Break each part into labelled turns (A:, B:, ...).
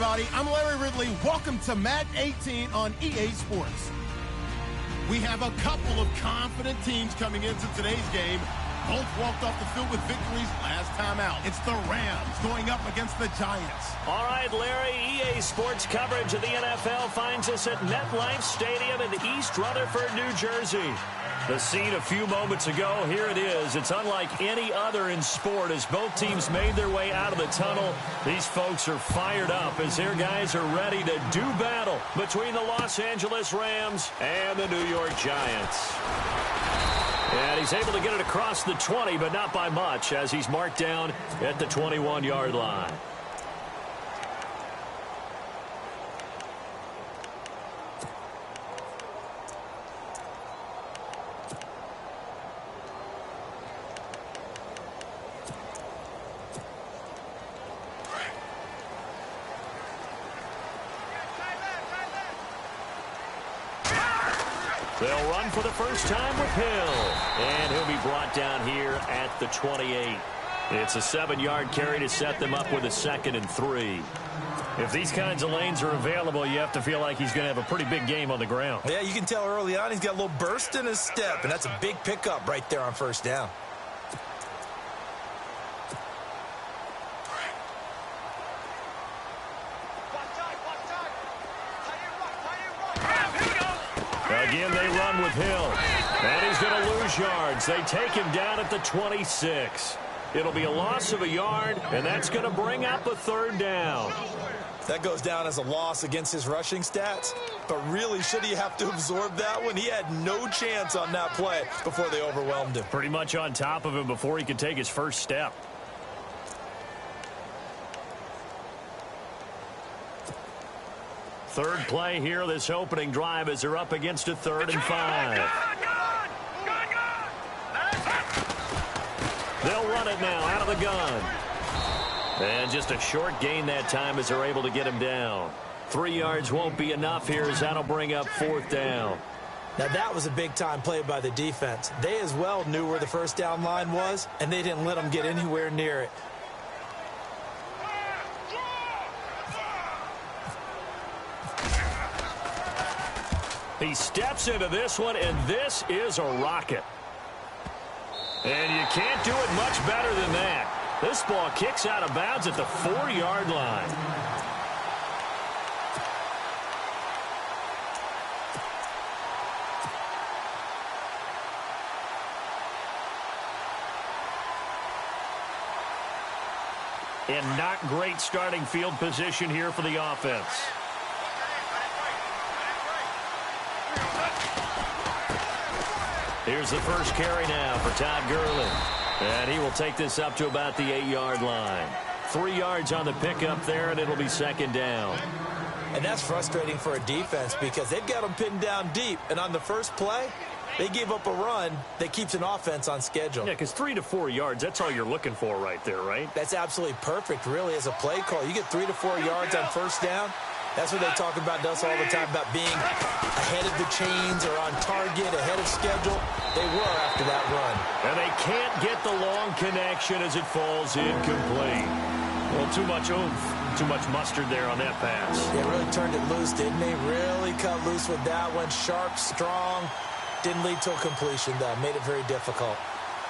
A: everybody. I'm Larry Ridley. Welcome to Madden 18 on EA Sports. We have a couple of confident teams coming into today's game. Both walked off the field with victories last time out. It's the Rams going up against the Giants.
B: All right, Larry, EA Sports coverage of the NFL finds us at MetLife Stadium in East Rutherford, New Jersey. The scene a few moments ago, here it is. It's unlike any other in sport as both teams made their way out of the tunnel. These folks are fired up as their guys are ready to do battle between the Los Angeles Rams and the New York Giants. And he's able to get it across the 20, but not by much as he's marked down at the 21-yard line. They'll run for the first time with Hill. And he'll be brought down here at the 28. It's a 7-yard carry to set them up with a 2nd and 3. If these kinds of lanes are available, you have to feel like he's going to have a pretty big game on the ground.
C: Yeah, you can tell early on he's got a little burst in his step, and that's a big pickup right there on first down.
B: Again, they run with Hill. And he's going to lose yards. They take him down at the 26. It'll be a loss of a yard, and that's going to bring up a 3rd down.
C: That goes down as a loss against his rushing stats. But really, should he have to absorb that one? He had no chance on that play before they overwhelmed him.
B: Pretty much on top of him before he could take his first step. Third play here, this opening drive as they're up against a 3rd and 5. They'll run it now out of the gun. And just a short gain that time as they're able to get him down. 3 yards won't be enough here as that'll bring up 4th down.
C: Now that was a big-time play by the defense. They as well knew where the first down line was, and they didn't let them get anywhere near it.
B: He steps into this one, and this is a rocket. And you can't do it much better than that. This ball kicks out of bounds at the 4-yard line. And not great starting field position here for the offense. Here's the first carry now for Todd Gurley. And he will take this up to about the 8-yard line. 3 yards on the pickup there, and it'll be 2nd down.
C: And that's frustrating for a defense because they've got them pinned down deep. And on the first play, they gave up a run that keeps an offense on schedule.
B: Yeah, because 3 to 4 yards, that's all you're looking for right there, right?
C: That's absolutely perfect, really, as a play call. You get 3 to 4 yards on first down. That's what they talk about us all the time, about being ahead of the chains or on target, ahead of schedule. They were after that run.
B: And they can't get the long connection as it falls incomplete. Well, too much oomph, too much mustard there on that pass.
C: Yeah, really turned it loose, didn't he? Really cut loose with that one. Sharp, strong. Didn't lead to a completion, though. Made it very difficult.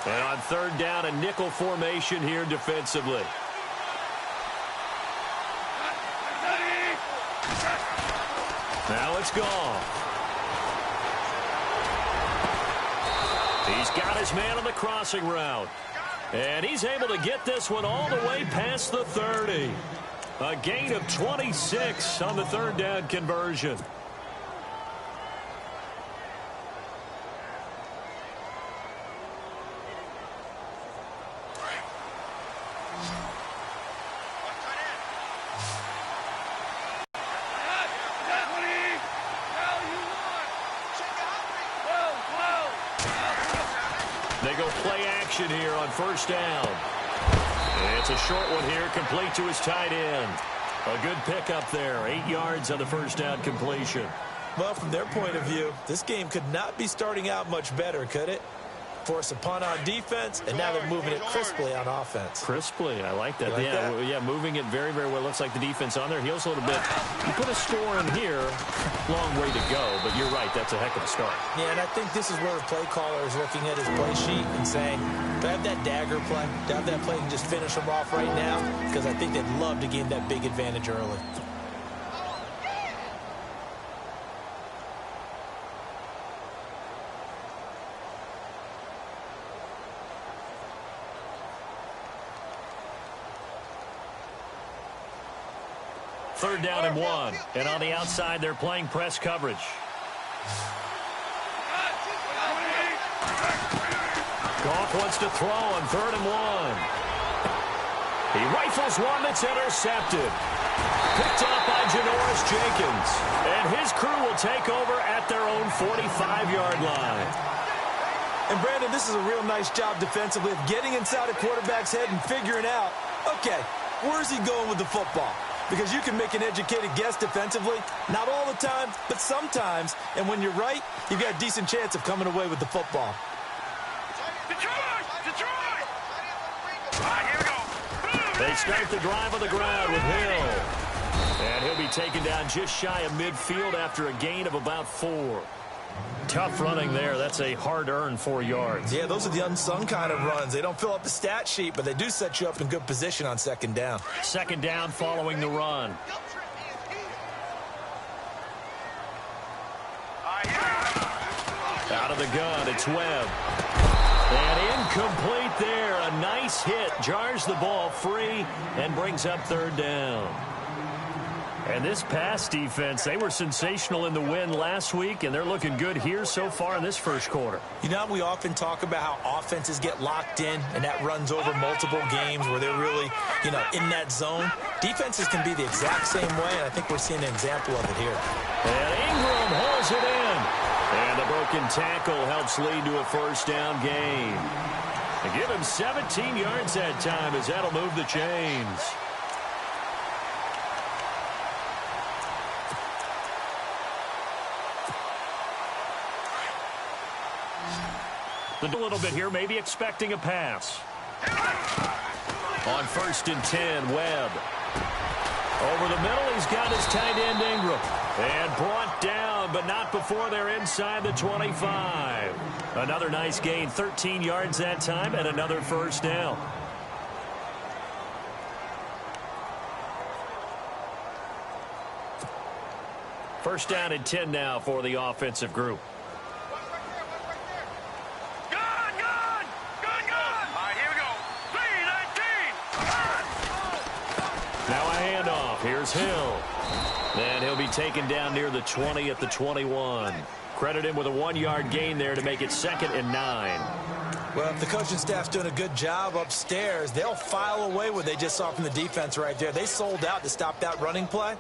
B: And on 3rd down, a nickel formation here defensively. Now it's gone. He's got his man on the crossing route. And he's able to get this one all the way past the 30. A gain of 26 on the 3rd down conversion. They go play action here on first down. It's a short one here, complete to his tight end. A good pickup there, 8 yards on the first down completion.
C: Well, from their point of view, this game could not be starting out much better, could it? force a punt on defense, and now they're moving it crisply on offense.
B: Crisply, I like that.
C: You like that?
B: Yeah, moving it very, very well. Looks like the defense on their heels a little bit. You put a score in here, long way to go, but you're right, that's a heck of a start.
C: Yeah, and I think this is where the play caller is looking at his play sheet and saying, do I have that dagger play? Do I have that play and just finish them off right now? Because I think they'd love to gain that big advantage early.
B: Third down and 1. And on the outside, they're playing press coverage. Goff wants to throw on 3rd and 1. He rifles one that's intercepted. Picked up by Janoris Jenkins. And his crew will take over at their own 45-yard line.
C: And, Brandon, this is a real nice job defensively of getting inside a quarterback's head and figuring out, okay, where's he going with the football? Because you can make an educated guess defensively, not all the time, but sometimes. And when you're right, you've got a decent chance of coming away with the football.
D: Detroit! Detroit! All right, here we go.
B: They start the drive on the ground with Hill. And he'll be taken down just shy of midfield after a gain of about 4. Tough running there. That's a hard-earned 4 yards.
C: Yeah, those are the unsung kind of runs. They don't fill up the stat sheet, but they do set you up in good position on 2nd down.
B: 2nd down following the run. Out of the gun, it's Webb. And incomplete there. A nice hit. Jars the ball free and brings up 3rd down. And this pass defense, they were sensational in the win last week, and they're looking good here so far in this first quarter.
C: You know, we often talk about how offenses get locked in, and that runs over multiple games where they're really, in that zone. Defenses can be the exact same way, and I think we're seeing an example of it here.
B: And Ingram hauls it in. And a broken tackle helps lead to a 1st down gain. And give him 17 yards that time, as that'll move the chains. A little bit here, maybe expecting a pass. On 1st and 10, Webb. Over the middle, he's got his tight end Ingram. And brought down, but not before they're inside the 25. Another nice gain, 13 yards that time, and another 1st down. First down and 10 now for the offensive group. Here's Hill. And he'll be taken down near the 20 at the 21. Credit him with a 1-yard gain there to make it 2nd and 9.
C: Well, if the coaching staff's doing a good job upstairs, they'll file away what they just saw from the defense right there. They sold out to stop that running play.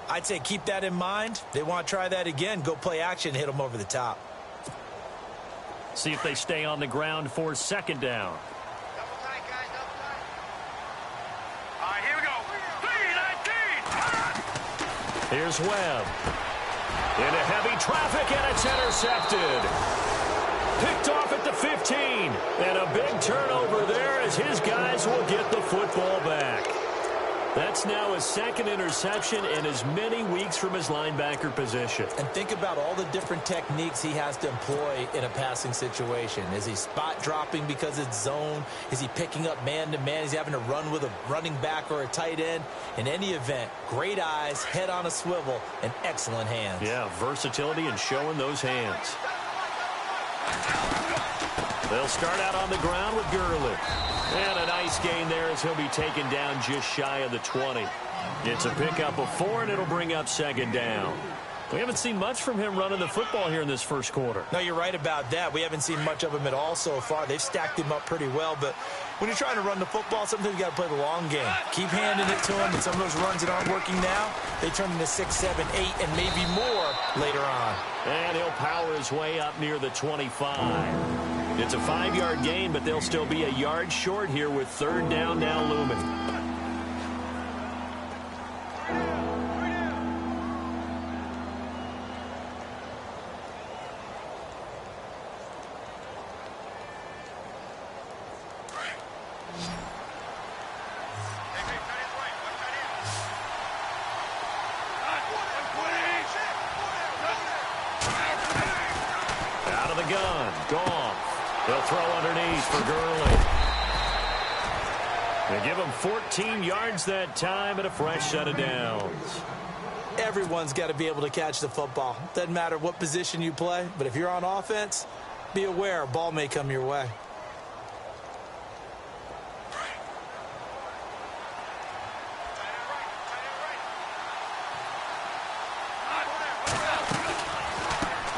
C: I'd say keep that in mind. They want to try that again. Go play action and hit them over the top.
B: See if they stay on the ground for 2nd down. Here's Webb. Into heavy traffic, and it's intercepted. Picked off at the 15. And a big turnover there as his guys will get the football back. That's now his 2nd interception in as many weeks from his linebacker position. And think about all the different techniques he has to employ in a passing situation. Is he spot dropping because it's zone? Is he picking up man-to-man? Is he having to run with a running back or a tight end? In any event, great eyes, head on a swivel, and excellent hands. Yeah, versatility and showing those hands. They'll start out on the ground with Gurley. And a nice gain there as he'll be taken down just shy of the 20. It's a pickup of 4, and it'll bring up 2nd down. We haven't seen much from him running the football here in this first quarter.
C: No, you're right about that. We haven't seen much of him at all so far. They've stacked him up pretty well, but when you're trying to run the football, sometimes you got to play the long game. Keep handing it to him, and some of those runs that aren't working now, they turn into 6, 7, 8, and maybe more later on.
B: And he'll power his way up near the 25. It's a 5-yard gain, but they'll still be a yard short here with 3rd down now looming. the gun. Goff. He'll throw underneath for Gurley. They give him 14 yards that time and a fresh set of downs.
C: Everyone's got to be able to catch the football. Doesn't matter what position you play, but if you're on offense, be aware a ball may come your way.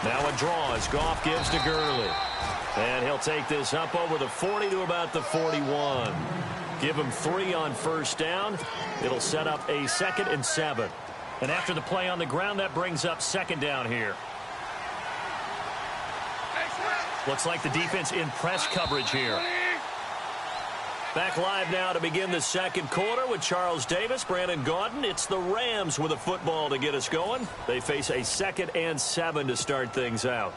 B: Now a draw as Goff gives to Gurley. And he'll take this up over the 40 to about the 41. Give him 3 on first down. It'll set up a 2nd and 7. And after the play on the ground, that brings up 2nd down here. Looks like the defense in press coverage here. Back live now to begin the second quarter with Charles Davis, Brandon Gaudin. It's the Rams with a football to get us going. They face a 2nd and 7 to start things out.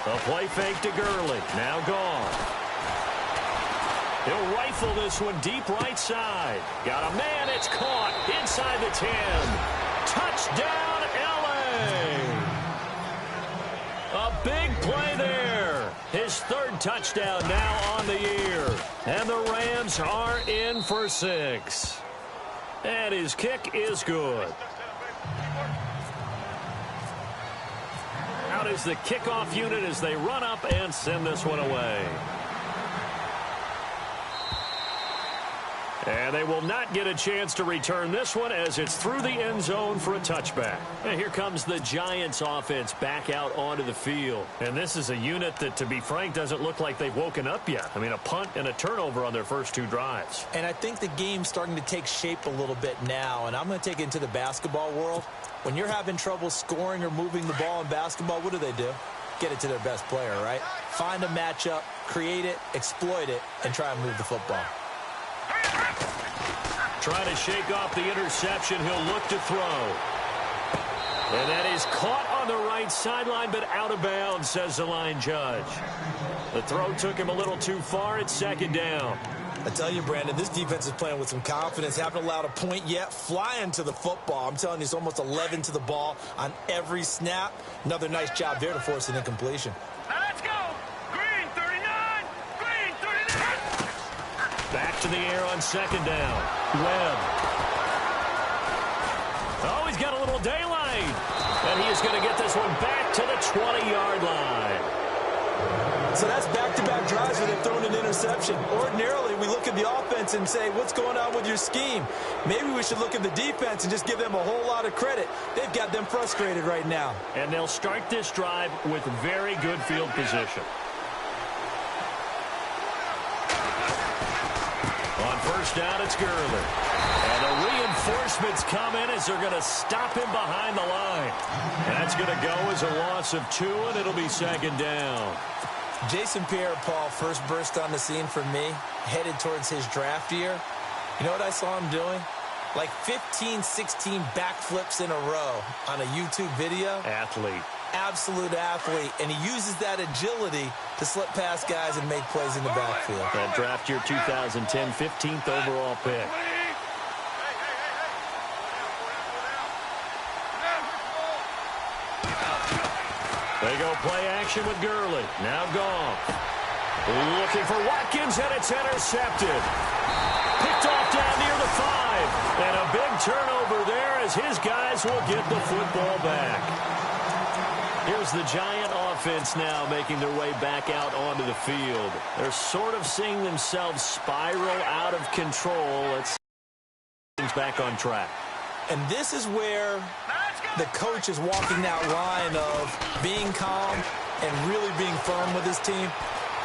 B: A play fake to Gurley. Now Goff. He'll rifle this one deep right side. Got a man. It's caught inside the 10. Touchdown, L.A. A big play there. His 3rd touchdown now on the year. And the Rams are in for 6. And his kick is good. Out is the kickoff unit as they run up and send this one away. And they will not get a chance to return this one as it's through the end zone for a touchback. And here comes the Giants offense back out onto the field. And this is a unit that, to be frank, doesn't look like they've woken up yet. I mean, a punt and a turnover on their first 2 drives.
C: And I think the game's starting to take shape a little bit now. And I'm going to take it into the basketball world. When you're having trouble scoring or moving the ball in basketball, what do? Get it to their best player, right? Find a matchup, create it, exploit it, and try and move the football.
B: Trying to shake off the interception. He'll look to throw. And that is caught on the right sideline, but out of bounds, says the line judge. The throw took him a little too far. It's 2nd down.
C: I tell you, Brandon, this defense is playing with some confidence. Haven't allowed a point yet. Flying to the football. I'm telling you, it's almost 11 to the ball on every snap. Another nice job there to force an incompletion.
D: Let's go. Green 39. Green 39.
B: Back to the air on 2nd down. Webb. Oh, he's got a little daylight. And he is going to get this one back to the 20-yard line.
C: So that's back-to-back drives where they've thrown an interception. Ordinarily, we look at the offense and say, what's going on with your scheme? Maybe we should look at the defense and just give them a whole lot of credit. They've got them frustrated right now.
B: And they'll start this drive with very good field position. On first down, it's Gurley. And the reinforcements come in as they're going to stop him behind the line. And that's going to go as a loss of 2, and it'll be 2nd down.
C: Jason Pierre-Paul first burst on the scene for me, headed towards his draft year. You know what I saw him doing? Like 15, 16 backflips in a row on a YouTube video.
B: Athlete.
C: Absolute athlete. And he uses that agility to slip past guys and make plays in the backfield.
B: That draft year 2010, 15th overall pick. They go play action with Gurley. Now Goff. Looking for Watkins, and it's intercepted. Picked off down near the 5. And a big turnover there as his guys will get the football back. Here's the Giant offense now making their way back out onto the field. They're sort of seeing themselves spiral out of control. Let's things back on track.
C: And this is where the coach is walking that line of being calm and really being firm with his team.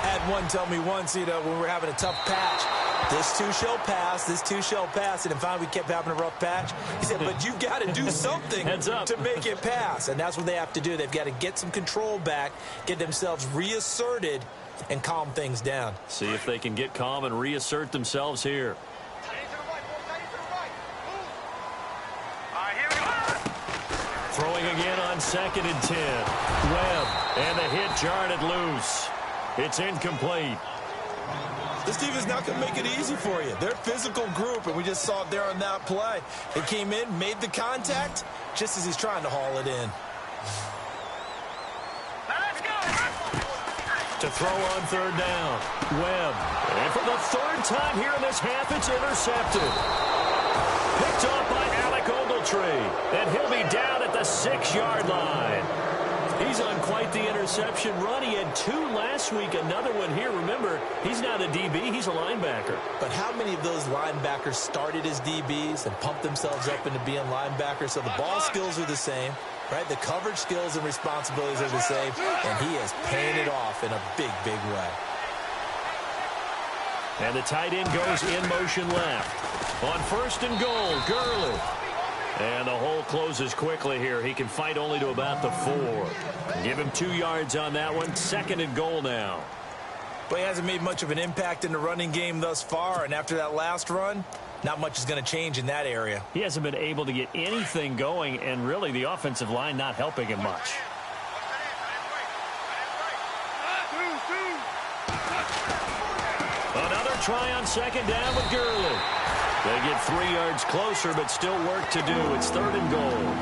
C: I had one tell me once, when we were having a tough patch, this too shall pass, this too shall pass. And finally we kept having a rough patch. He said, but you've got to do something to make it pass. And that's what they have to do. They've got to get some control back, get themselves reasserted, and calm things down.
B: See if they can get calm and reassert themselves here. Throwing again on on 2nd and 10. Webb, and the hit jarred it loose. It's incomplete.
C: This team is not going to make it easy for you. They're a physical group, and we just saw it there on that play. They came in, made the contact, just as he's trying to haul it in.
D: Let's go.
B: To throw on 3rd down. Webb. And for the 3rd time here in this half, it's intercepted. Picked off by Alec Ogletree. And he'll be down at the 6-yard line. He's on quite the interception run. He had 2 last week, another one here. Remember, he's not a DB, he's a linebacker.
C: But how many of those linebackers started as DBs and pumped themselves up into being linebackers? So the ball skills are the same, right? The coverage skills and responsibilities are the same, and he has paid it off in a big, big way.
B: And the tight end goes in motion left. On 1st and goal, Gurley. And the hole closes quickly here. He can fight only to about the 4. Give him 2 yards on that one. 2nd and goal now.
C: But he hasn't made much of an impact in the running game thus far. And after that last run, not much is going to change in that area.
B: He hasn't been able to get anything going, and really the offensive line not helping him much. Another try on 2nd down with Gurley. They get 3 yards closer, but still work to do. It's 3rd and goal.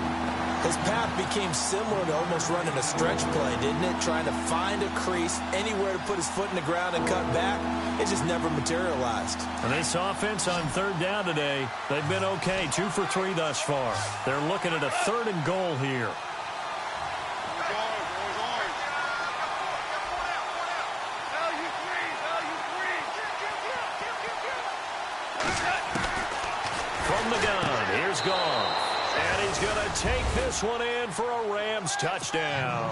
C: His path became similar to almost running a stretch play, didn't it? Trying to find a crease, anywhere to put his foot in the ground and cut back. It just never materialized.
B: And this offense on 3rd down today, they've been okay. 2 for 3 thus far. They're looking at a 3rd and goal here. From the gun, here's Goff. And he's going to take this one in for a Rams touchdown.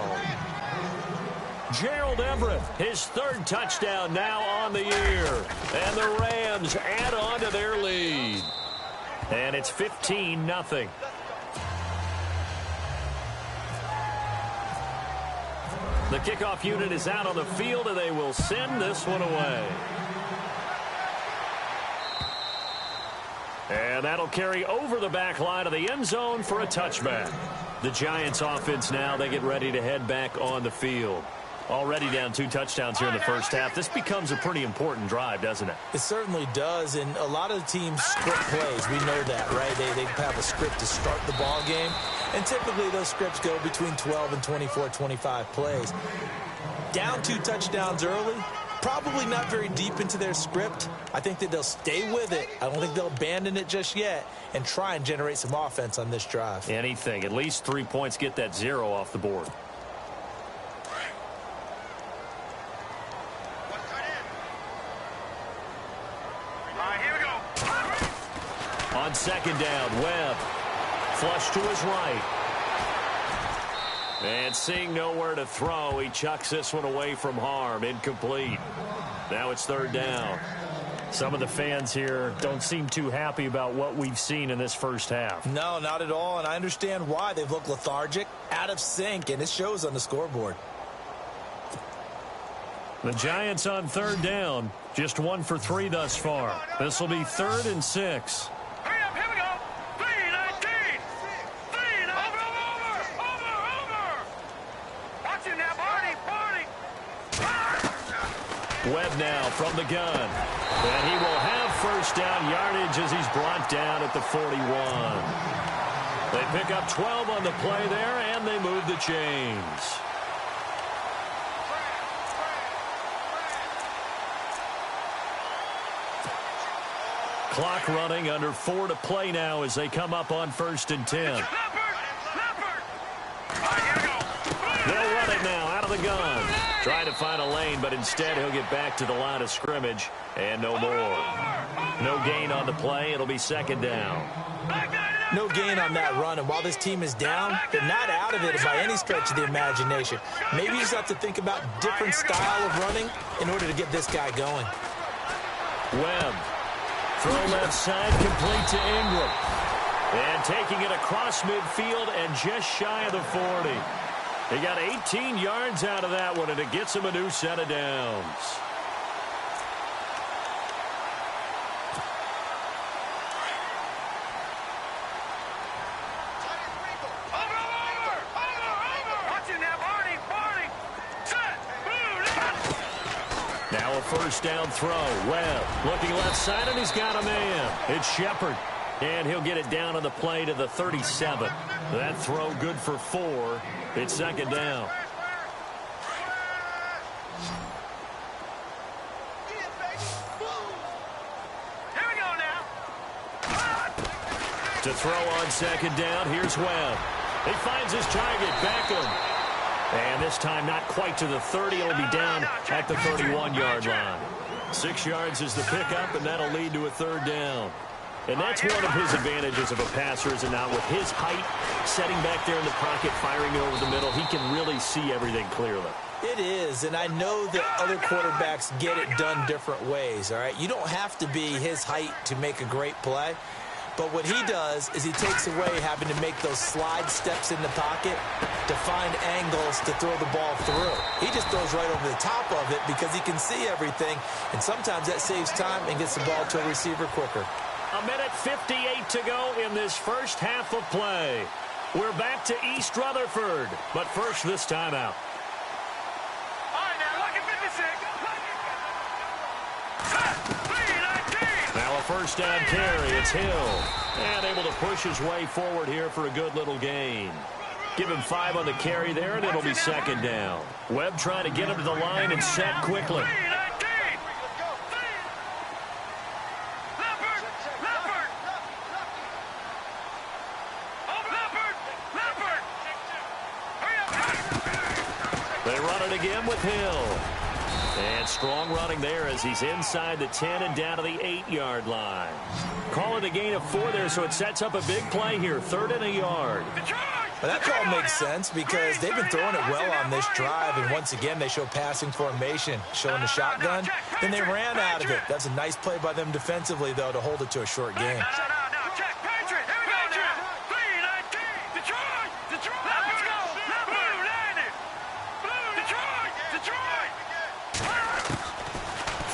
B: Gerald Everett, his 3rd touchdown now on the year. And the Rams add on to their lead. And it's 15-0. The kickoff unit is out on the field, and they will send this one away. And that'll carry over the back line of the end zone for a touchback. The Giants offense now, they get ready to head back on the field. Already down 2 touchdowns here in the first half. This becomes a pretty important drive, doesn't it?
C: It certainly does, and a lot of the teams script plays. We know that, right? They have a script to start the ball game, and typically those scripts go between 12 and 24, 25 plays. Down 2 touchdowns early, probably not very deep into their script. I think that they'll stay with it. I don't think they'll abandon it just yet and try and generate some offense on this drive.
B: Anything. At least 3 points, get that 0 off the board. On 2nd down, Webb. Flush to his right. And seeing nowhere to throw, he chucks this one away from harm. Incomplete. Now it's 3rd down. Some of the fans here don't seem too happy about what we've seen in this first half.
C: No, not at all, and I understand why. They've looked lethargic, out of sync, and it shows on the scoreboard.
B: The Giants on 3rd down, just 1 for 3 thus far. This will be 3rd and 6.
D: Hurry up, here we go. 3-19. 3-19. Over. Watch it now, Barney.
B: Webb now from the gun. And he will have 1st down yardage as he's brought down at the 41. They pick up 12 on the play there, and they move the chains. Clock running, under 4 to play now as they come up on 1st and 10.
D: Leopard. All right, here we go.
B: They'll run it now out of the gun. Trying to find a lane, but instead he'll get back to the line of scrimmage. And no more. No gain on the play. It'll be 2nd down.
C: No gain on that run, and while this team is down, they're not out of it by any stretch of the imagination. Maybe you just have to think about different style of running in order to get this guy going.
B: Webb. Throw left side, complete to Ingram. And taking it across midfield and just shy of the 40. He got 18 yards out of that one, and it gets him a new set of downs. first down throw. Webb looking left side, and he's got a man. It's Shepard. And he'll get it down on the play to the 37. That throw good for 4. It's second down.
D: Here we go now.
B: To throw on second down, here's Webb. He finds his target, Beckham. And this time not quite to the 30. It'll be down at the 31-yard line. 6 yards is the pickup, and that'll lead to a third down. And that's one of his advantages of a passer, is it not? With his height, setting back there in the pocket, firing over the middle, he can really see everything clearly.
C: It is, and I know that other quarterbacks get it done different ways, all right? You don't have to be his height to make a great play. But what he does is he takes away having to make those slide steps in the pocket to find angles to throw the ball through. He just throws right over the top of it because he can see everything, and sometimes that saves time and gets the ball to a receiver quicker.
B: A minute 58 to go in this first half of play. We're back to East Rutherford, but first this timeout.
D: All right, now, look at 56.
B: Now a first down carry. It's Hill. And able to push his way forward here for a good little gain. Give him 5 on the carry there, and it'll be second down. Webb trying to get him to the line and set quickly. They run it again with Hill. And strong running there as he's inside the 10 and down to the 8-yard line. Call it a gain of 4 there, so it sets up a big play here. 3rd and a yard.
C: Well, that call makes sense because they've been throwing it well on this drive, and once again they show passing formation, showing the shotgun. Then they ran out of it. That's a nice play by them defensively, though, to hold it to a short game.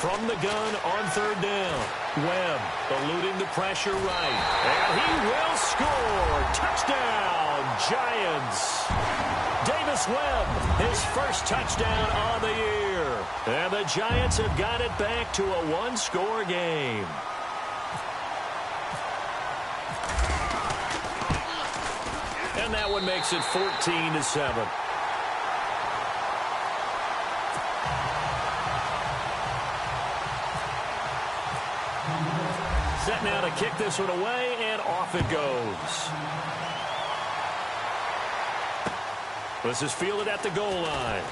B: From the gun on 3rd down. Webb eluding the pressure right. And he will score. Touchdown, Giants. Davis Webb, his first touchdown on the year. And the Giants have got it back to a 1-score game. And that one makes it 14-7. Set now to kick this one away, and off it goes. This is fielded at the goal line.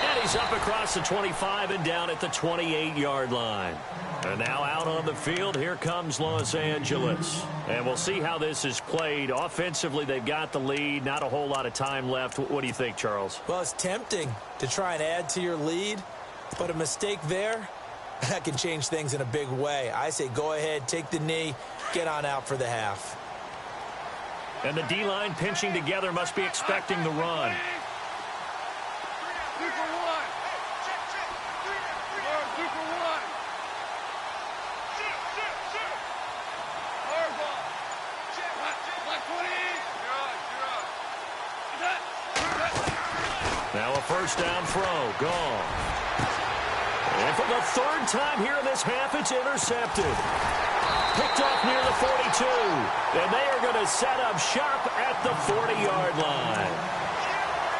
B: And he's up across the 25 and down at the 28-yard line. And now out on the field, here comes Los Angeles. And we'll see how this is played. Offensively, they've got the lead. Not a whole lot of time left. What do you think, Charles?
C: Well, it's tempting to try and add to your lead, but a mistake there, that can change things in a big way. I say go ahead, take the knee, get on out for the half.
B: And the D-line pinching together, must be expecting the run. Now a first down throw, gone. And for the 3rd time here in this half, it's intercepted. Picked off near the 42. And they are going to set up shop at the 40-yard line.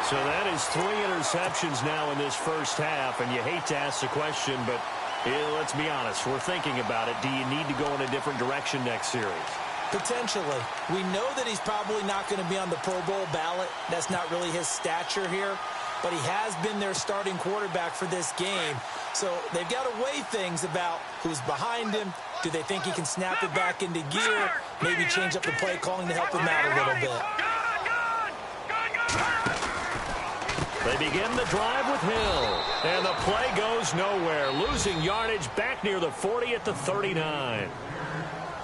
B: So that is 3 interceptions now in this first half. And you hate to ask the question, but let's be honest. We're thinking about it. Do you need to go in a different direction next series?
C: Potentially. We know that he's probably not going to be on the Pro Bowl ballot. That's not really his stature here. But he has been their starting quarterback for this game. So they've got to weigh things about who's behind him. Do they think he can snap it back into gear? Maybe change up the play calling to help him out a little bit.
B: They begin the drive with Hill. And the play goes nowhere. Losing yardage back near the 40 at the 39.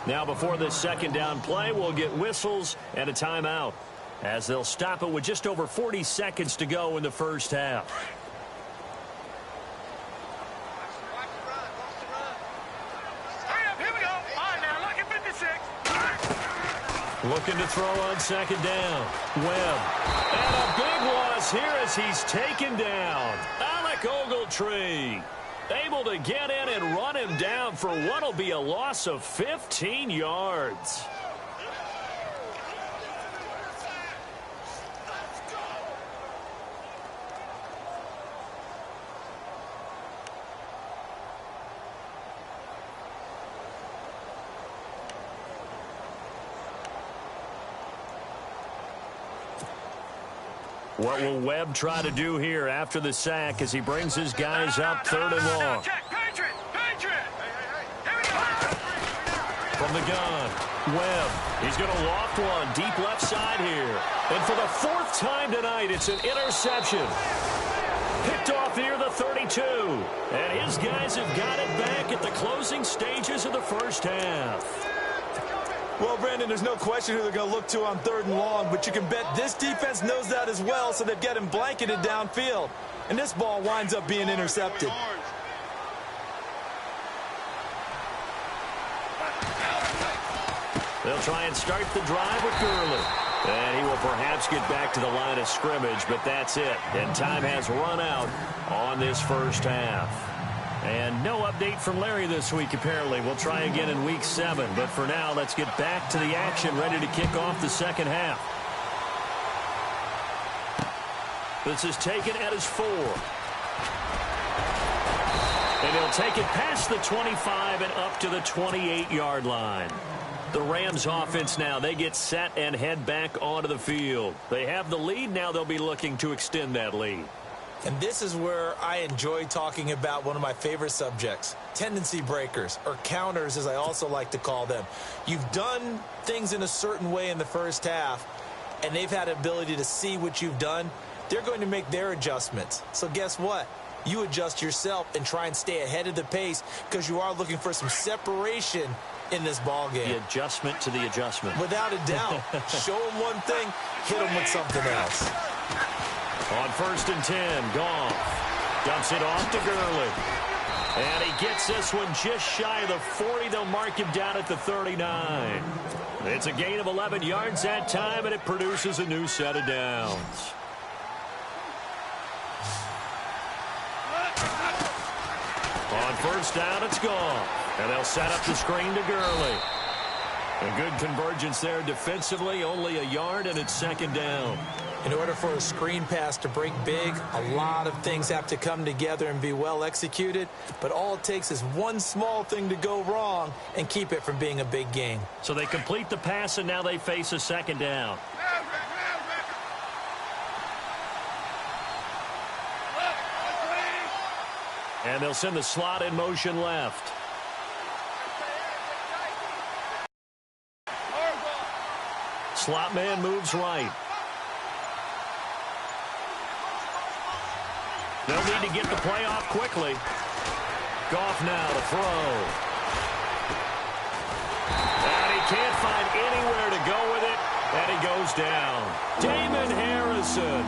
B: Now before this second down play, we'll get whistles and a timeout, as they'll stop it with just over 40 seconds to go in the first half.
D: Here we go. All right, now, look at 56.
B: Looking to throw on second down. Webb. And a big loss falls here as he's taken down. Alec Ogletree able to get in and run him down for what will be a loss of 15 yards. What will Webb try to do here after the sack as he brings his guys up 3rd and long? From the gun, Webb. He's going to loft one deep left side here. And for the 4th time tonight, it's an interception. Picked off near the 32. And his guys have got it back at the closing stages of the first half.
C: Well, Brandon, there's no question who they're going to look to on 3rd and long, but you can bet this defense knows that as well, so they've got him blanketed downfield. And this ball winds up being intercepted.
B: They'll try and start the drive with Gurley. And he will perhaps get back to the line of scrimmage, but that's it. And time has run out on this first half. And no update from Larry this week, apparently. We'll try again in Week 7. But for now, let's get back to the action, ready to kick off the second half. This is taken at his 4. And he'll take it past the 25 and up to the 28-yard line. The Rams offense now, they get set and head back onto the field. They have the lead. Now they'll be looking to extend that lead.
C: And this is where I enjoy talking about one of my favorite subjects, tendency breakers, or counters as I also like to call them. You've done things in a certain way in the first half, and they've had the ability to see what you've done. They're going to make their adjustments. So guess what? You adjust yourself and try and stay ahead of the pace because you are looking for some separation in this ball game.
B: The adjustment to the adjustment.
C: Without a doubt. Show them one thing, hit them with something else.
B: On 1st and 10, Goff dumps it off to Gurley. And he gets this one just shy of the 40. They'll mark him down at the 39. It's a gain of 11 yards that time, and it produces a new set of downs. On 1st down, it's Goff. And they'll set up the screen to Gurley. A good convergence there defensively, only a yard, and it's 2nd down.
C: In order for a screen pass to break big, a lot of things have to come together and be well executed. But all it takes is one small thing to go wrong and keep it from being a big game.
B: So they complete the pass, and now they face a 2nd down. And they'll send the slot in motion left. Slot man moves right. They'll need to get the play off quickly. Goff now to throw. And he can't find anywhere to go with it, and he goes down. Damon Harrison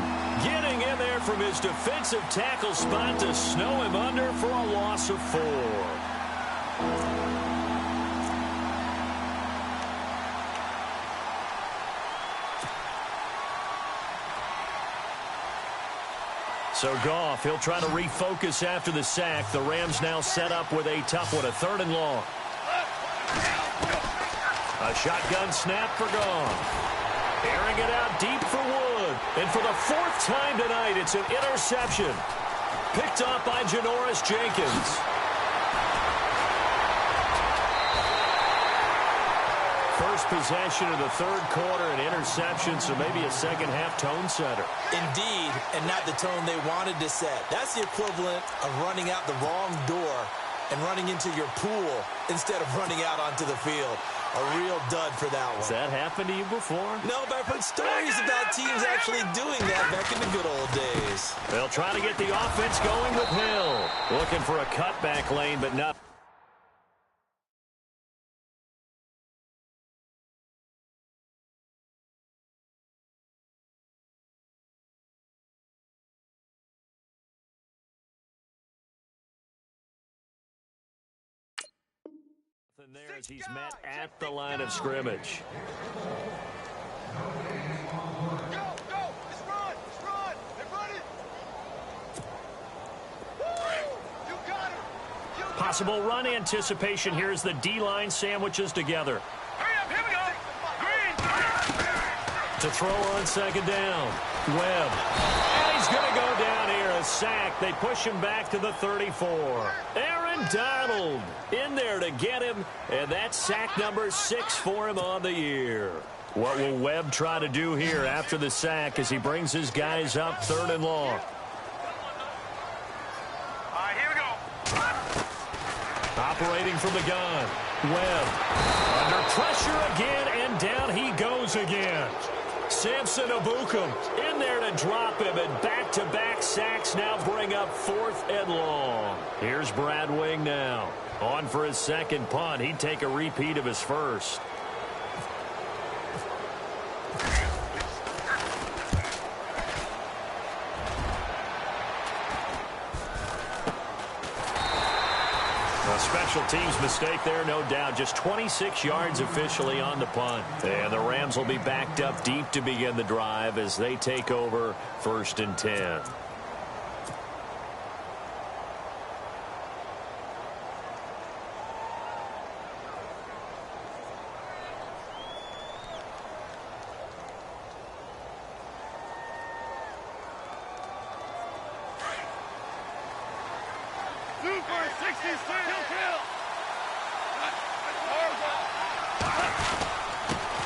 B: getting in there from his defensive tackle spot to snow him under for a loss of 4. So Goff, he'll try to refocus after the sack. The Rams now set up with a tough one, a 3rd and long. A shotgun snap for Goff. Airing it out deep for Wood. And for the 4th time tonight, it's an interception. Picked off by Janoris Jenkins. First possession of the 3rd quarter, an interception, so maybe a second-half tone setter.
C: Indeed, and not the tone they wanted to set. That's the equivalent of running out the wrong door and running into your pool instead of running out onto the field. A real dud for that one.
B: Has that happened to you before?
C: No, but I've heard stories about teams actually doing that back in the good old days.
B: They'll try to get the offense going with Hill. Looking for a cutback lane, but not. There as he's met at the line of scrimmage.
D: Go! Let's run!
B: Possible run anticipation here as the D-line sandwiches together.
D: Hurry up, here we go. Green.
B: To throw on second down. Webb. And he's going to go down here. A sack. They push him back to the 34. Aaron Donald in there to get him. And that's sack number 6 for him on the year. What will Webb try to do here after the sack as he brings his guys up 3rd and long?
D: All right, here we go.
B: Operating from the gun. Webb under pressure again, and down he goes again. Samson Abukum in there to drop him, and back-to-back sacks now bring up 4th and long. Here's Brad Wing now. On for his second punt. He'd take a repeat of his first. Special teams mistake there, no doubt. Just 26 yards officially on the punt. And the Rams will be backed up deep to begin the drive as they take over 1st and 10.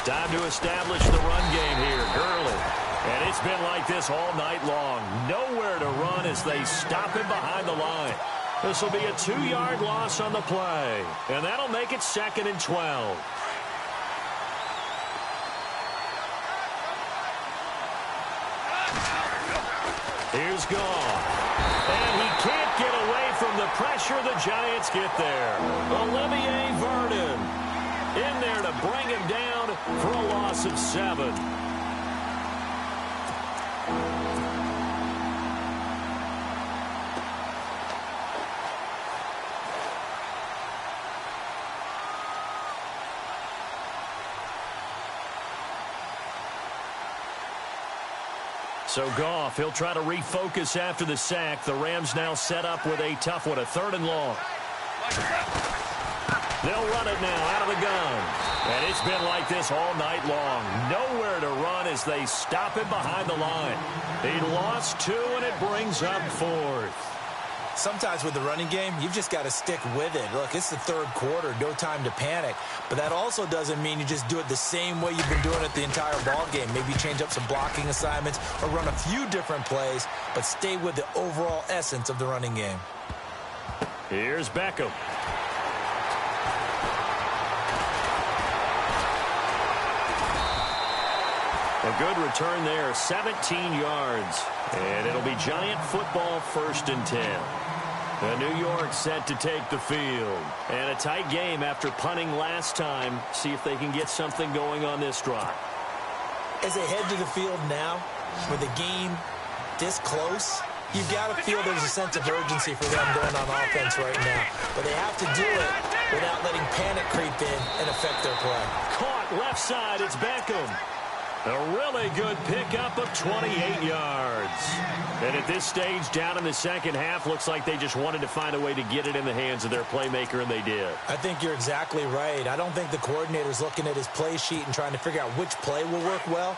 B: Time to establish the run game here. Gurley. And it's been like this all night long. Nowhere to run as they stop him behind the line. This will be a 2-yard loss on the play. And that'll make it 2nd and 12. Here's Goff. And he can't get away from the pressure. The Giants get there. Olivier Vernon in there to bring him down for a loss of 7. So Goff, he'll try to refocus after the sack. The Rams now set up with a tough one, a 3rd and long. They'll run it now out of the gun. And it's been like this all night long. Nowhere to run as they stop him behind the line. He lost 2, and it brings up 4th.
C: Sometimes with the running game, you've just got to stick with it. Look, it's the 3rd quarter, no time to panic. But that also doesn't mean you just do it the same way you've been doing it the entire ball game. Maybe change up some blocking assignments or run a few different plays, but stay with the overall essence of the running game.
B: Here's Beckham. A good return there, 17 yards. And it'll be Giant football 1st and 10. New York set to take the field. And a tight game after punting last time. See if they can get something going on this drive.
C: As they head to the field now, with the game this close, you've got to feel there's a sense of urgency for them going on offense right now. But they have to do it without letting panic creep in and affect their play.
B: Caught left side, it's Beckham. A really good pickup of 28 yards. And at this stage, down in the second half, looks like they just wanted to find a way to get it in the hands of their playmaker, and they did.
C: I think you're exactly right. I don't think the coordinator's looking at his play sheet and trying to figure out which play will work well.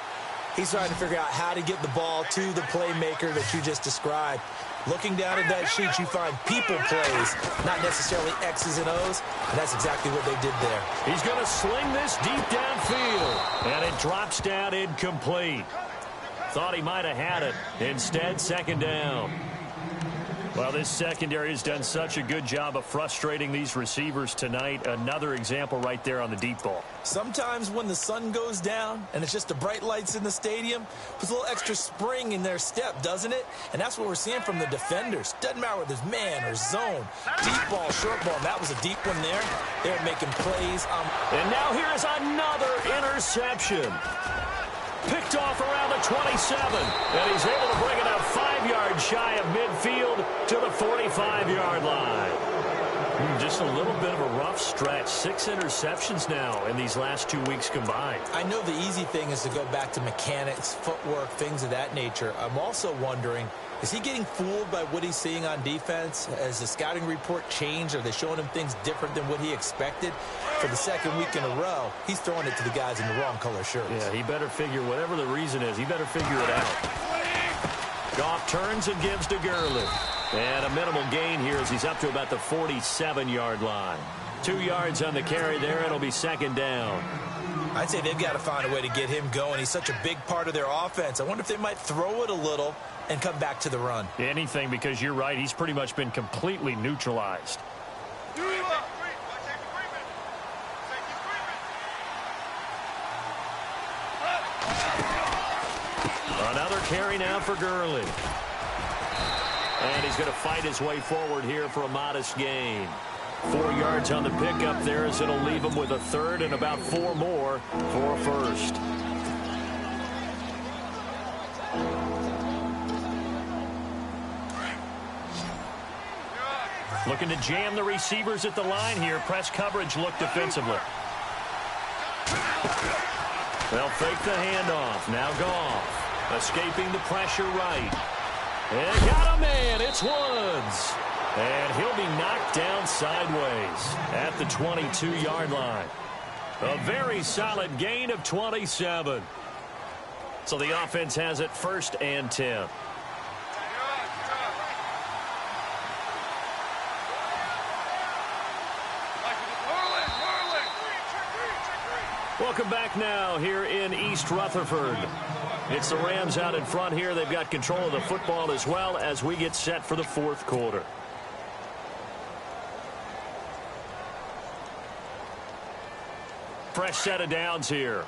C: He's trying to figure out how to get the ball to the playmaker that you just described. Looking down at that sheet, you find people plays, not necessarily X's and O's, and that's exactly what they did there.
B: He's going to sling this deep downfield, and it drops down incomplete. Thought he might have had it. Instead, 2nd down. Well, this secondary has done such a good job of frustrating these receivers tonight. Another example right there on the deep ball.
C: Sometimes when the sun goes down and it's just the bright lights in the stadium, puts a little extra spring in their step, doesn't it? And that's what we're seeing from the defenders. Doesn't matter whether it's man or zone. Deep ball, short ball. That was a deep one there. They're making plays.
B: And now here is another interception. Picked off around the 27, and he's able to bring it up 5 yards shy of midfield to the 45-yard line. Just a little bit of a rough stretch. 6 interceptions now in these last 2 weeks combined.
C: I know the easy thing is to go back to mechanics, footwork, things of that nature. I'm also wondering, is he getting fooled by what he's seeing on defense? Has the scouting report changed? Are they showing him things different than what he expected? For the second week in a row, he's throwing it to the guys in the wrong color shirts.
B: Yeah, he better figure, whatever the reason is, he better figure it out. Goff turns and gives to Gurley. And a minimal gain here as he's up to about the 47-yard line. 2 yards on the carry there. It'll be second down.
C: I'd say they've got to find a way to get him going. He's such a big part of their offense. I wonder if they might throw it a little and come back to the run.
B: Anything, because you're right. He's pretty much been completely neutralized. Another carry now for Gurley. And he's going to fight his way forward here for a modest gain. 4 yards on the pickup there as it'll leave him with a third and about 4 more for a first. Looking to jam the receivers at the line here. Press coverage look defensively. They'll fake the handoff. Now Goff. Escaping the pressure right. And got a man. It's Woods. And he'll be knocked down sideways at the 22-yard line. A very solid gain of 27. So the offense has it 1st and 10. Welcome back now here in East Rutherford. It's the Rams out in front here. They've got control of the football as well as we get set for the 4th quarter. Fresh set of downs here.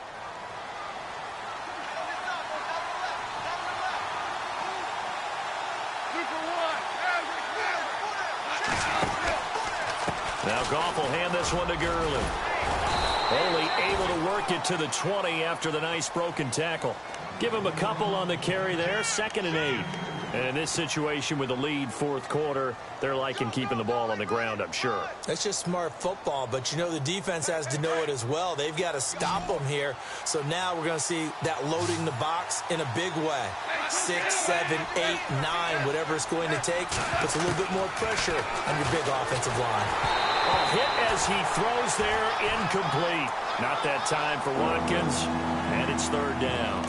B: Now Goff will hand this one to Gurley. Only able to work it to the 20 after the nice broken tackle. Give him a couple on the carry there. 2nd and 8. And in this situation with the lead 4th quarter, they're liking keeping the ball on the ground, I'm sure.
C: That's just smart football, but you know the defense has to know it as well. They've got to stop them here. So now we're going to see that loading the box in a big way. 6, 7, 8, 9, whatever it's going to take, puts a little bit more pressure on your big offensive line.
B: A hit as he throws there, incomplete. Not that time for Watkins, and it's 3rd down.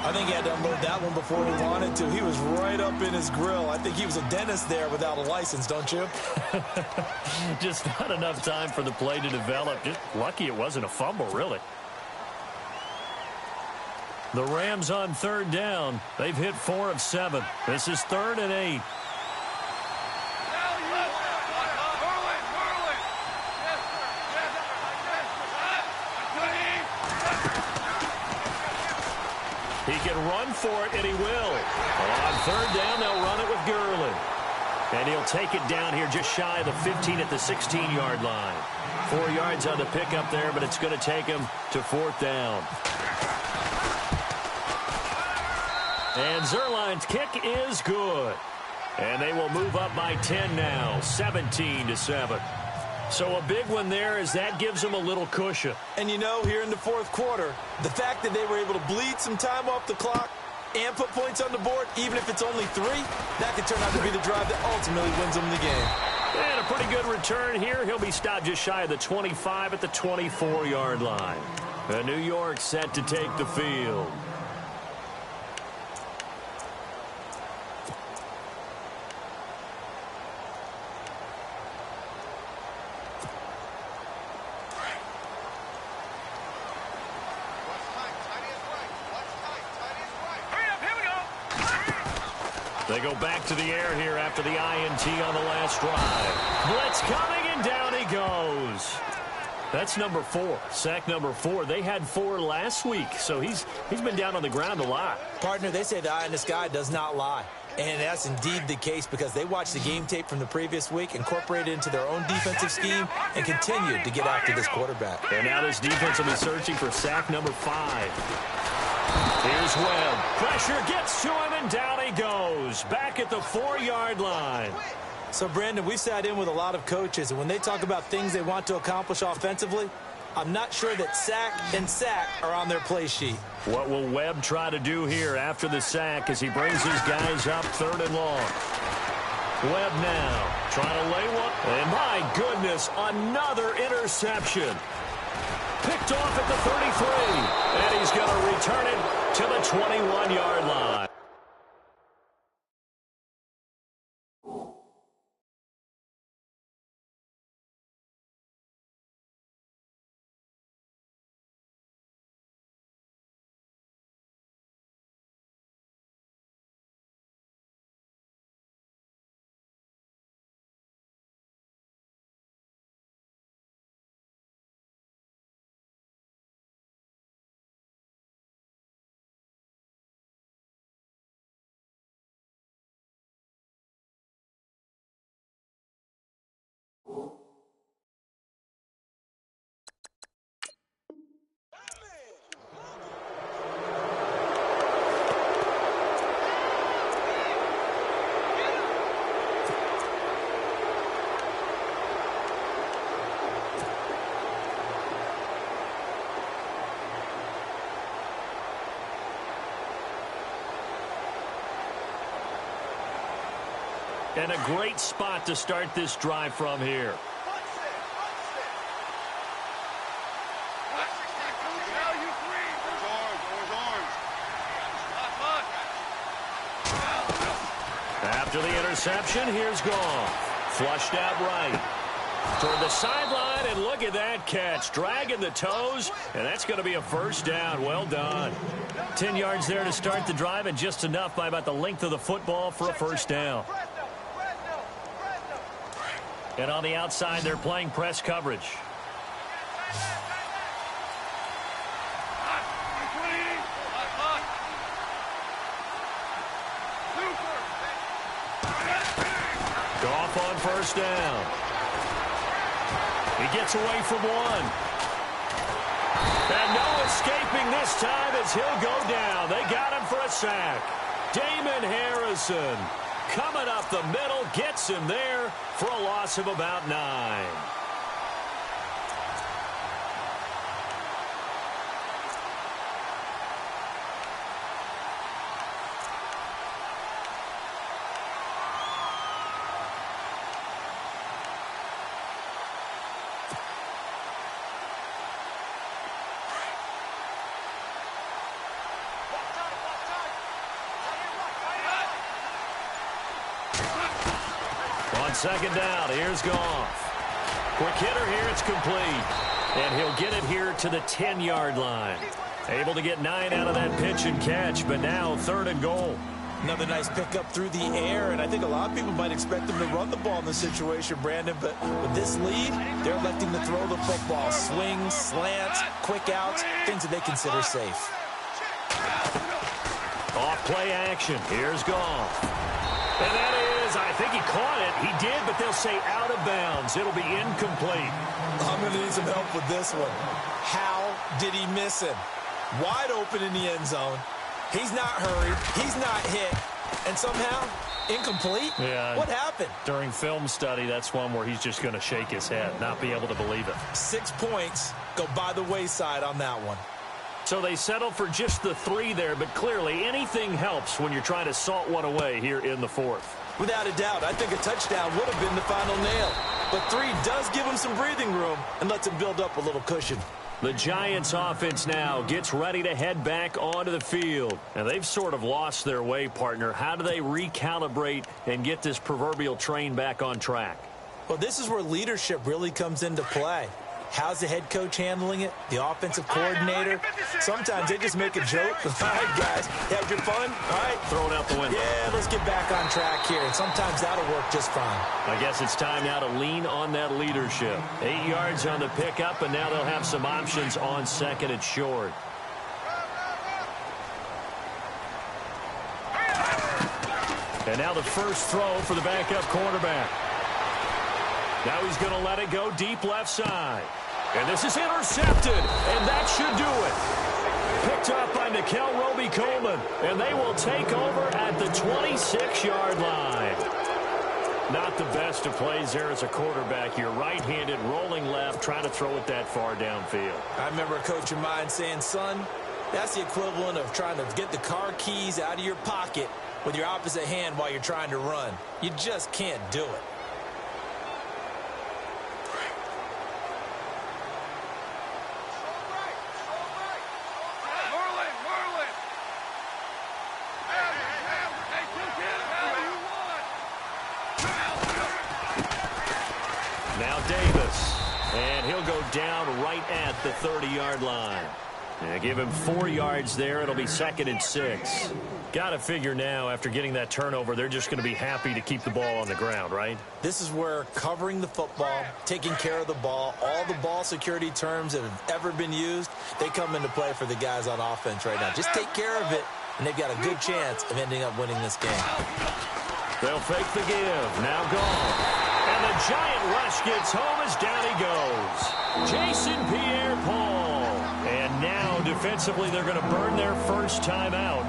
C: I think he had to unload that one before he wanted to. He was right up in his grill. I think he was a dentist there without a license, don't you?
B: Just not enough time for the play to develop. Just lucky it wasn't a fumble, really. The Rams on 3rd down. They've hit 4 of 7. This is 3rd and 8. He can run for it, and he will. On 3rd down, they'll run it with Gurley. And he'll take it down here just shy of the 15 at the 16-yard line. 4 yards on the pickup there, but it's going to take him to 4th down. And Zerline's kick is good. And they will move up by 10 now, 17-7. So a big one there as that gives them a little cushion.
C: And you know, here in the 4th quarter, the fact that they were able to bleed some time off the clock and put points on the board, even if it's only 3, that could turn out to be the drive that ultimately wins them the game.
B: And a pretty good return here. He'll be stopped just shy of the 25 at the 24-yard line. New York set to take the field. They go back to the air here after the INT on the last drive. Blitz coming, and down he goes. That's number 4, sack number 4. They had 4 last week, so he's been down on the ground a lot.
C: Partner, they say the eye in the sky does not lie. And that's indeed the case because they watched the game tape from the previous week, incorporated it into their own defensive scheme, and continued to get after this quarterback.
B: And now this defense will be searching for sack number 5. Here's Webb. Pressure gets to him, and down he goes. Back at the 4-yard line.
C: So, Brandon, we've sat in with a lot of coaches, and when they talk about things they want to accomplish offensively, I'm not sure that sack and sack are on their play sheet.
B: What will Webb try to do here after the sack as he brings his guys up 3rd and long? Webb now trying to lay one. And my goodness, another interception. Picked off at the 33. And he's going to return it to the 21-yard line. And a great spot to start this drive from here. After the interception, here's Goff. Flushed out right. Toward the sideline, and look at that catch. Dragging the toes, and that's going to be a first down. Well done. 10 yards there to start the drive, and just enough by about the length of the football for a first down. And on the outside, they're playing press coverage. Goff on first down. He gets away from one. And no escaping this time as he'll go down. They got him for a sack. Damon Harrison coming up the middle, gets him there for a loss of about 9. On second down, here's Goff. Quick hitter here, it's complete. And he'll get it here to the 10-yard line. Able to get 9 out of that pitch and catch, but now 3rd and goal.
C: Another nice pickup through the air, and I think a lot of people might expect them to run the ball in this situation, Brandon, but with this lead, they're electing to throw the football. Swings, slants, quick outs, things that they consider safe.
B: Off play action, here's Goff. And that is, I think he caught it. He did, but they'll say out of bounds. It'll be incomplete.
C: I'm going to need some help with this one. How did he miss him? Wide open in the end zone. He's not hurried. He's not hit. And somehow, incomplete?
B: Yeah.
C: What happened?
B: During film study, that's one where he's just going to shake his head, not be able to believe it.
C: 6 points go by the wayside on that one.
B: So they settle for just the 3 there, but clearly anything helps when you're trying to salt one away here in the 4th.
C: Without a doubt, I think a touchdown would have been the final nail. But 3 does give him some breathing room and lets him build up a little cushion.
B: The Giants offense now gets ready to head back onto the field. And they've sort of lost their way, partner. How do they recalibrate and get this proverbial train back on track?
C: Well, this is where leadership really comes into play. How's the head coach handling it? The offensive coordinator? Sometimes they just make a joke. All right, guys, had your fun? All right.
B: Throw it out the window.
C: Yeah, let's get back on track here. And sometimes that'll work just fine.
B: I guess it's time now to lean on that leadership. 8 yards on the pickup, and now they'll have some options on second and short. And now the first throw for the backup quarterback. Now he's going to let it go deep left side. And this is intercepted, and that should do it. Picked up by Nikel Roby-Coleman, and they will take over at the 26-yard line. Not the best of plays there as a quarterback. You're right-handed, rolling left, trying to throw it that far downfield.
C: I remember a coach of mine saying, son, that's the equivalent of trying to get the car keys out of your pocket with your opposite hand while you're trying to run. You just can't do it.
B: Now Davis, and he'll go down right at the 30-yard line. Yeah, give him 4 yards there. It'll be 2nd and 6. Got to figure now, after getting that turnover, they're just going to be happy to keep the ball on the ground, right?
C: This is where covering the football, taking care of the ball, all the ball security terms that have ever been used, they come into play for the guys on offense right now. Just take care of it, and they've got a good chance of ending up winning this game.
B: They'll fake the give. Now gone. And the giant rush gets home as down he goes. Jason Pierre-Paul. And now, defensively, they're going to burn their first time out.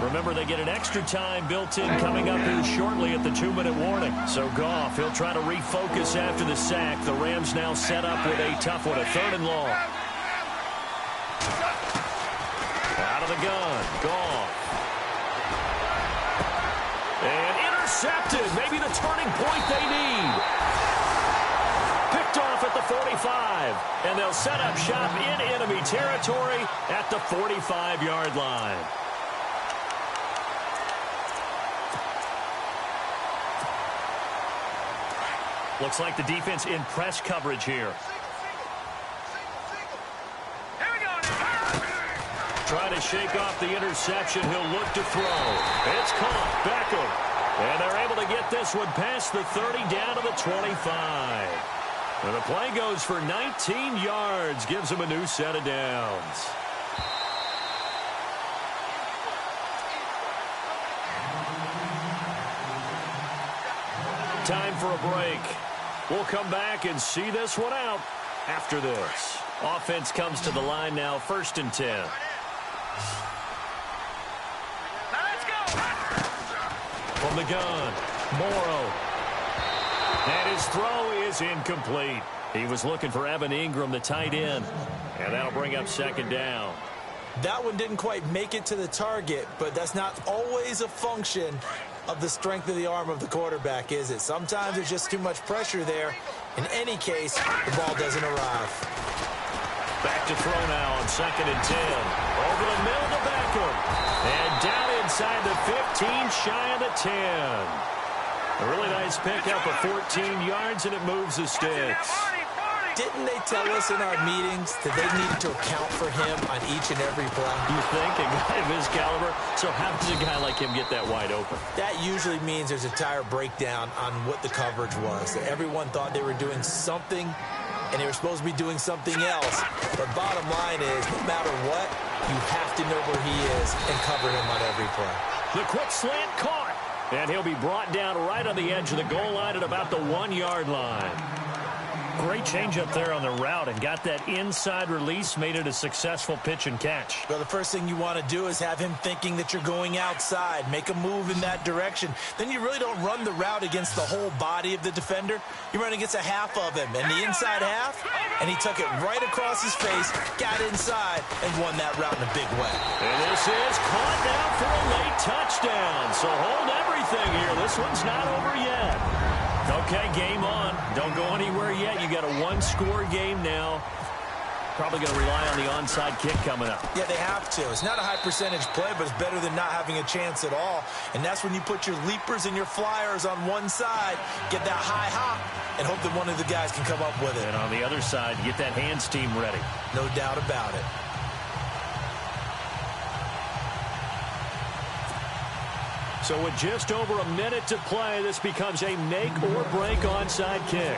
B: Remember, they get an extra time built in coming up here shortly at the 2-minute warning. So Goff, he'll try to refocus after the sack. The Rams now set up with a tough one, a 3rd and long. Out of the gun, Goff. And intercepted. Maybe the turning point they need. Picked off at the 45. And they'll set up shop in enemy territory at the 45-yard line. Looks like the defense in press coverage here. Try to shake off the interception. He'll look to throw. It's caught. Beckham. And they're able to get this one past the 30 down to the 25. And the play goes for 19 yards. Gives them a new set of downs. Time for a break. We'll come back and see this one out after this. Offense comes to the line now, 1st and 10. From the gun, Morrow. And his throw is incomplete. He was looking for Evan Ingram, the tight end. And that'll bring up 2nd down.
C: That one didn't quite make it to the target, but that's not always a function of the strength of the arm of the quarterback, is it? Sometimes there's just too much pressure there. In any case, the ball doesn't arrive.
B: Back to throw now on 2nd and 10. Over the middle to Beckham. And down inside the 15, shy of the 10. A really nice pickup of 14 yards, and it moves the sticks.
C: Didn't they tell us in our meetings that they needed to account for him on each and every play?
B: You think? A guy of his caliber? So how does a guy like him get that wide open?
C: That usually means there's a tire breakdown on what the coverage was. That everyone thought they were doing something, and they were supposed to be doing something else. But bottom line is, no matter what, you have to know where he is and cover him on every play.
B: The quick slant caught. And he'll be brought down right on the edge of the goal line at about the 1-yard line. Great change up there on the route and got that inside release, made it a successful pitch and catch.
C: Well, the first thing you want to do is have him thinking that you're going outside, make a move in that direction. Then you really don't run the route against the whole body of the defender. You run against a half of him, and the inside half, and he took it right across his face, got inside, and won that route in a big way.
B: And this is caught now for a late touchdown. So hold everything here. This one's not over yet. Okay, game on. Don't go anywhere yet. You got a 1-score game now. Probably going to rely on the onside kick coming up.
C: Yeah, they have to. It's not a high percentage play, but it's better than not having a chance at all. And that's when you put your leapers and your flyers on one side, get that high hop, and hope that one of the guys can come up with it.
B: And on the other side, get that hands team ready.
C: No doubt about it.
B: So with just over a minute to play, this becomes a make-or-break onside kick.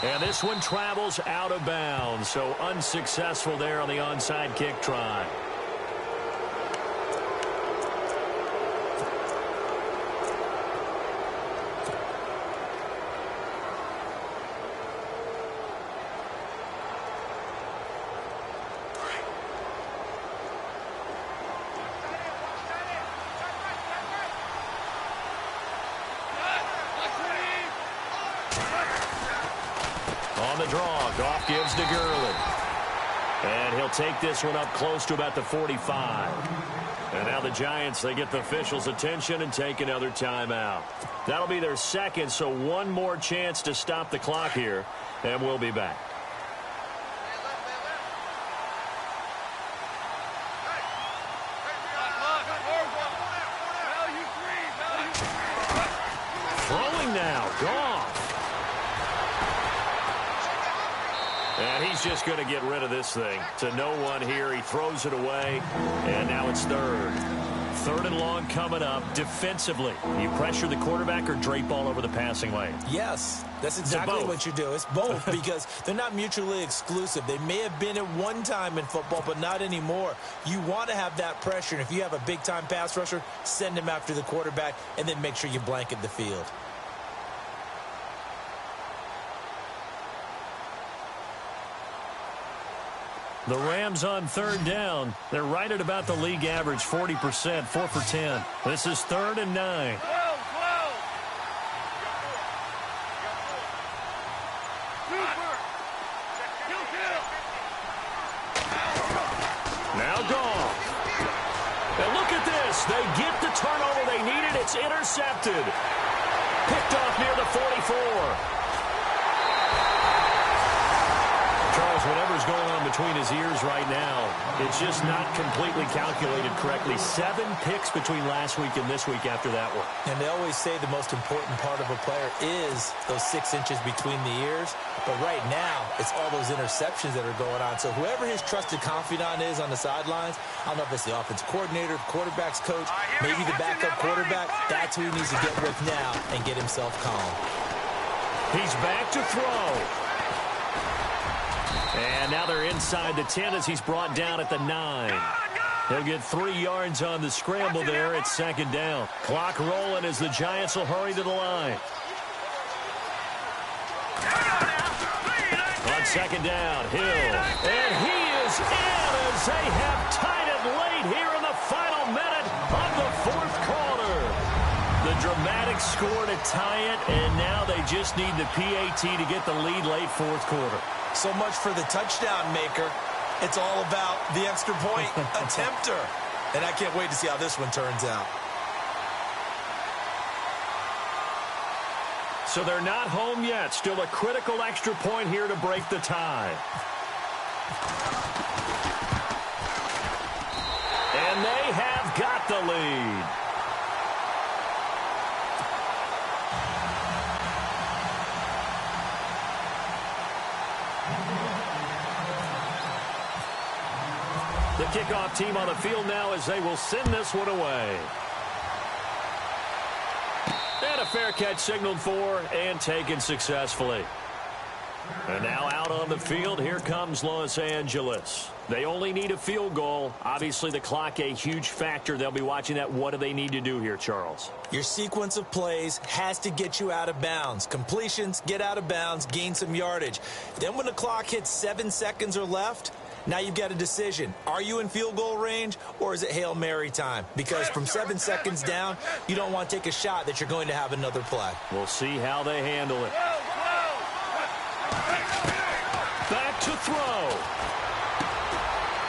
B: And this one travels out of bounds, so unsuccessful there on the onside kick try. On the draw, Goff gives to Gurley. And he'll take this one up close to about the 45. And now the Giants, they get the officials' attention and take another timeout. That'll be their second, so one more chance to stop the clock here, and we'll be back. Throwing now, Goff. And he's just going to get rid of this thing. To no one here. He throws it away, and now it's third. Third and long coming up. Defensively, you pressure the quarterback or drape all over the passing lane?
C: Yes, that's exactly what you do. It's both because they're not mutually exclusive. They may have been at one time in football, but not anymore. You want to have that pressure, and if you have a big-time pass rusher, send him after the quarterback, and then make sure you blanket the field.
B: The Rams on third down. They're right at about the league average, 40%, 4 for 10. This is 3rd and 9. Now Goff. And look at this. They get the turnover they needed. It's intercepted. Picked off near the 44. Charles, whatever's going on between his ears right now, it's just not completely calculated correctly. 7 picks between last week and this week after that one.
C: And they always say the most important part of a player is those 6 inches between the ears. But right now, it's all those interceptions that are going on. So whoever his trusted confidant is on the sidelines, I don't know if it's the offensive coordinator, the quarterback's coach, maybe the backup quarterback, that's who he needs to get with now and get himself calm.
B: He's back to throw. And now they're inside the 10 as he's brought down at the 9. He'll get 3 yards on the scramble there at 2nd down. Clock rolling as the Giants will hurry to the line. On 2nd down, Hill. And he is in as they have tied it late here in the final minute of the 4th quarter. The dramatic score to tie it, and now they just need the PAT to get the lead late 4th quarter.
C: So much for the touchdown maker. It's all about the extra point attempter. And I can't wait to see how this one turns out.
B: So they're not home yet. Still a critical extra point here to break the tie. And they have got the lead. The kickoff team on the field now as they will send this one away. And a fair catch signaled for and taken successfully. And now out on the field, here comes Los Angeles. They only need a field goal. Obviously, the clock a huge factor. They'll be watching that. What do they need to do here, Charles?
C: Your sequence of plays has to get you out of bounds. Completions, get out of bounds, gain some yardage. Then when the clock hits 7 seconds or left, now you've got a decision. Are you in field goal range or is it Hail Mary time? Because from 7 seconds down, you don't want to take a shot that you're going to have another play.
B: We'll see how they handle it. Back to throw.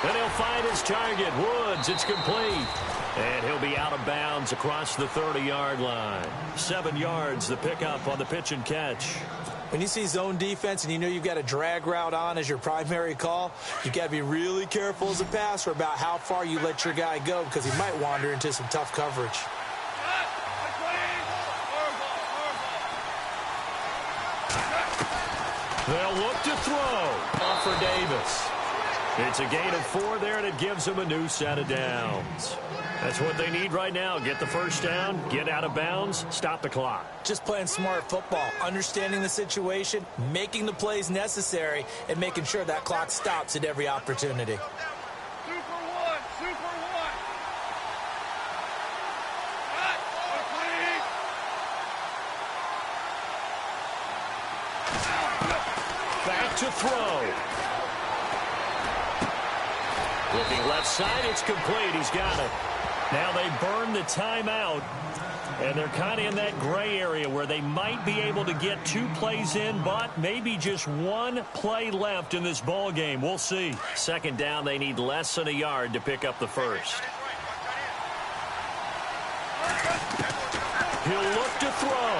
B: And he'll find his target. Woods, it's complete. And he'll be out of bounds across the 30-yard line. 7 yards, the pickup on the pitch and catch.
C: When you see zone defense and you know you've got a drag route on as your primary call, you've got to be really careful as a passer about how far you let your guy go because he might wander into some tough coverage.
B: They'll look to throw. Off for Davis. It's a gain of 4 there, and it gives them a new set of downs. That's what they need right now. Get the first down, get out of bounds, stop the clock.
C: Just playing smart football, understanding the situation, making the plays necessary, and making sure that clock stops at every opportunity.
B: Back to throw. Looking left side, it's complete. He's got it. Now they burn the timeout. And they're kind of in that gray area where they might be able to get 2 plays in, but maybe just 1 play left in this ball game. We'll see. 2nd down, they need less than a yard to pick up the first. He'll look to throw.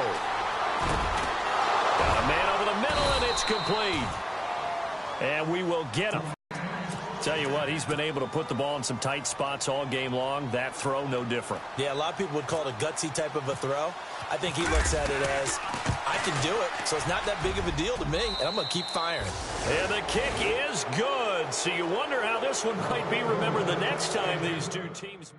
B: Got a man over the middle, and it's complete. And we will get him. Tell you what, he's been able to put the ball in some tight spots all game long. That throw, no different. Yeah, a lot of people would call it a gutsy type of a throw. I think he looks at it as, I can do it, so it's not that big of a deal to me, and I'm going to keep firing. And the kick is good. So you wonder how this one might be remembered the next time these two teams...